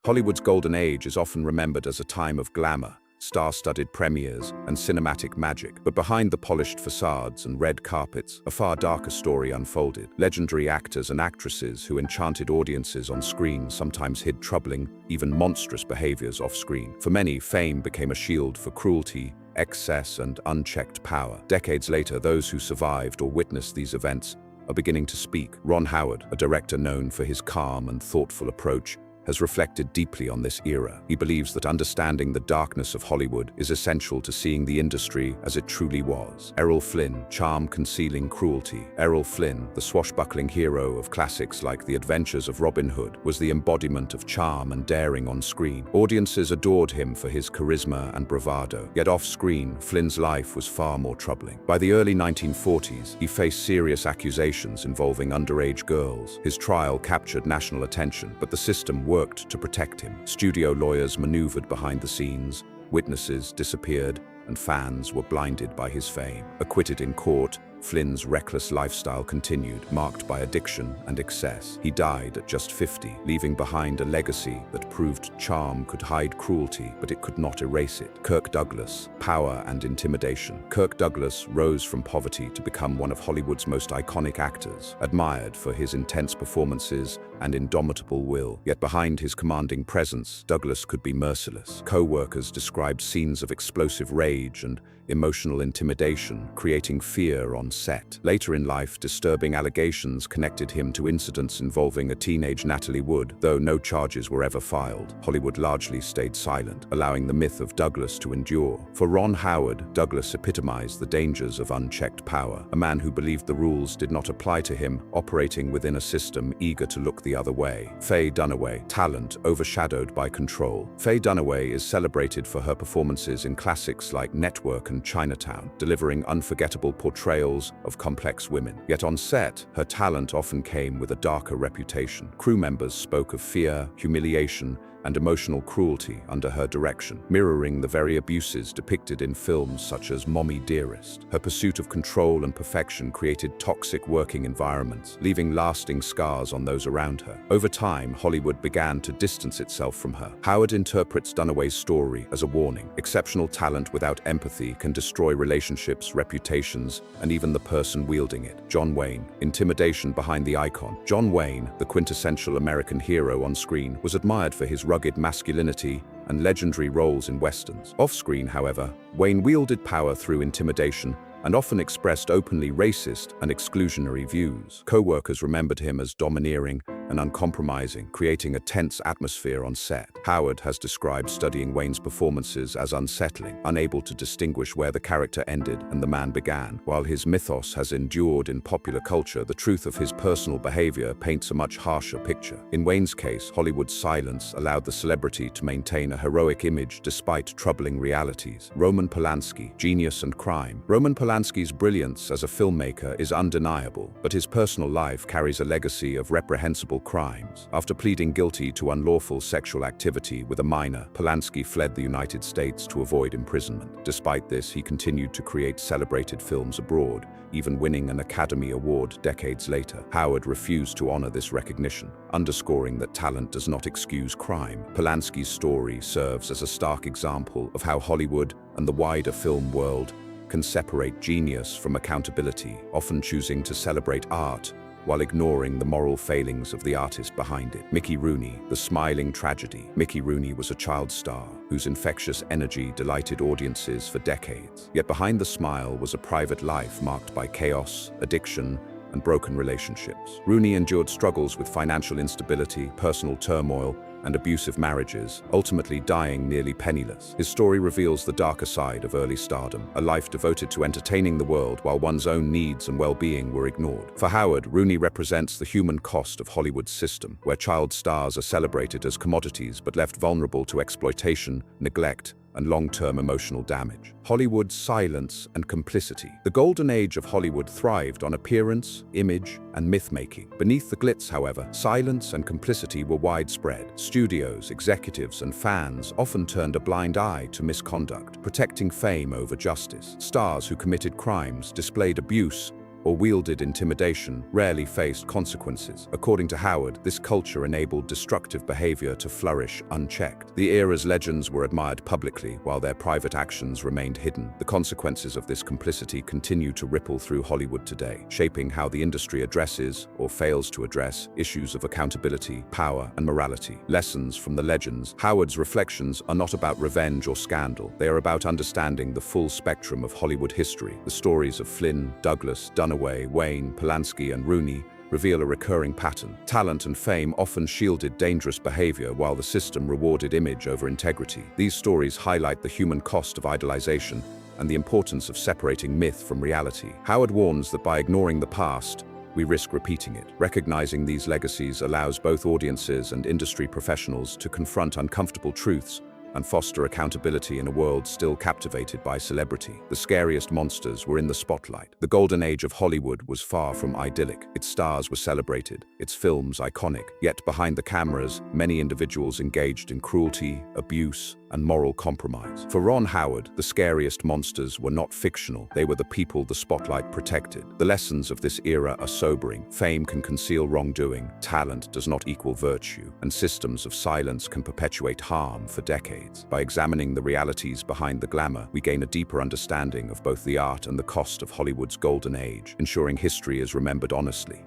Hollywood's golden age is often remembered as a time of glamour, star-studded premieres, and cinematic magic. But behind the polished facades and red carpets, a far darker story unfolded. Legendary actors and actresses who enchanted audiences on screen sometimes hid troubling, even monstrous behaviors off-screen. For many, fame became a shield for cruelty, excess, and unchecked power. Decades later, those who survived or witnessed these events are beginning to speak. Ron Howard, a director known for his calm and thoughtful approach, has reflected deeply on this era. He believes that understanding the darkness of Hollywood is essential to seeing the industry as it truly was. Errol Flynn, charm concealing cruelty. Errol Flynn, the swashbuckling hero of classics like The Adventures of Robin Hood, was the embodiment of charm and daring on screen. Audiences adored him for his charisma and bravado. Yet off-screen, Flynn's life was far more troubling. By the early 1940s, he faced serious accusations involving underage girls. His trial captured national attention, but the system worked to protect him. Studio lawyers maneuvered behind the scenes, witnesses disappeared, and fans were blinded by his fame. Acquitted in court, Flynn's reckless lifestyle continued, marked by addiction and excess. He died at just 50, leaving behind a legacy that proved charm could hide cruelty, but it could not erase it. Kirk Douglas, power and intimidation. Kirk Douglas rose from poverty to become one of Hollywood's most iconic actors, admired for his intense performances and indomitable will. Yet behind his commanding presence, Douglas could be merciless. Co-workers described scenes of explosive rage and emotional intimidation, creating fear on set. Later in life, disturbing allegations connected him to incidents involving a teenage Natalie Wood. Though no charges were ever filed, Hollywood largely stayed silent, allowing the myth of Douglas to endure. For Ron Howard, Douglas epitomized the dangers of unchecked power, a man who believed the rules did not apply to him, operating within a system eager to look the other way. Faye Dunaway, talent overshadowed by control. Faye Dunaway is celebrated for her performances in classics like Network and Chinatown, delivering unforgettable portrayals of complex women. Yet on set, her talent often came with a darker reputation. Crew members spoke of fear, humiliation, and emotional cruelty under her direction, mirroring the very abuses depicted in films such as Mommy Dearest. Her pursuit of control and perfection created toxic working environments, leaving lasting scars on those around her. Over time, Hollywood began to distance itself from her. Howard interprets Dunaway's story as a warning. Exceptional talent without empathy can destroy relationships, reputations, and even the person wielding it. John Wayne, intimidation behind the icon. John Wayne, the quintessential American hero on screen, was admired for his rugged masculinity and legendary roles in westerns. Off-screen, however, Wayne wielded power through intimidation and often expressed openly racist and exclusionary views. Co-workers remembered him as domineering and uncompromising, creating a tense atmosphere on set. Howard has described studying Wayne's performances as unsettling, unable to distinguish where the character ended and the man began. While his mythos has endured in popular culture, the truth of his personal behavior paints a much harsher picture. In Wayne's case, Hollywood's silence allowed the celebrity to maintain a heroic image despite troubling realities. Roman Polanski, genius and crime. Roman Polanski's brilliance as a filmmaker is undeniable, but his personal life carries a legacy of reprehensible crimes. After pleading guilty to unlawful sexual activity with a minor, Polanski fled the United States to avoid imprisonment. Despite this, he continued to create celebrated films abroad, even winning an Academy Award decades later. Howard refused to honor this recognition, underscoring that talent does not excuse crime. Polanski's story serves as a stark example of how Hollywood and the wider film world can separate genius from accountability, often choosing to celebrate art while ignoring the moral failings of the artist behind it. Mickey Rooney, the smiling tragedy. Mickey Rooney was a child star whose infectious energy delighted audiences for decades. Yet behind the smile was a private life marked by chaos, addiction, and broken relationships. Rooney endured struggles with financial instability, personal turmoil, and abusive marriages, ultimately dying nearly penniless. His story reveals the darker side of early stardom, a life devoted to entertaining the world while one's own needs and well-being were ignored. For Howard, Rooney represents the human cost of Hollywood's system, where child stars are celebrated as commodities but left vulnerable to exploitation, neglect, and long-term emotional damage. Hollywood's silence and complicity. The golden age of Hollywood thrived on appearance, image, and myth-making. Beneath the glitz, however, silence and complicity were widespread. Studios, executives, and fans often turned a blind eye to misconduct, protecting fame over justice. Stars who committed crimes displayed abuse or wielded intimidation rarely faced consequences. According to Howard, this culture enabled destructive behavior to flourish unchecked. The era's legends were admired publicly, while their private actions remained hidden. The consequences of this complicity continue to ripple through Hollywood today, shaping how the industry addresses, or fails to address, issues of accountability, power, and morality. Lessons from the legends. Howard's reflections are not about revenge or scandal. They are about understanding the full spectrum of Hollywood history. The stories of Flynn, Douglas, Dunaway, Wayne, Polanski, and Rooney reveal a recurring pattern. Talent and fame often shielded dangerous behavior, while the system rewarded image over integrity. These stories highlight the human cost of idolization and the importance of separating myth from reality. Howard warns that by ignoring the past, we risk repeating it. Recognizing these legacies allows both audiences and industry professionals to confront uncomfortable truths and foster accountability in a world still captivated by celebrity. The scariest monsters were in the spotlight. The golden age of Hollywood was far from idyllic. Its stars were celebrated, its films iconic. Yet behind the cameras, many individuals engaged in cruelty, abuse, and moral compromise. For Ron Howard, the scariest monsters were not fictional. They were the people the spotlight protected. The lessons of this era are sobering. Fame can conceal wrongdoing, talent does not equal virtue, and systems of silence can perpetuate harm for decades. By examining the realities behind the glamour, we gain a deeper understanding of both the art and the cost of Hollywood's golden age, ensuring history is remembered honestly.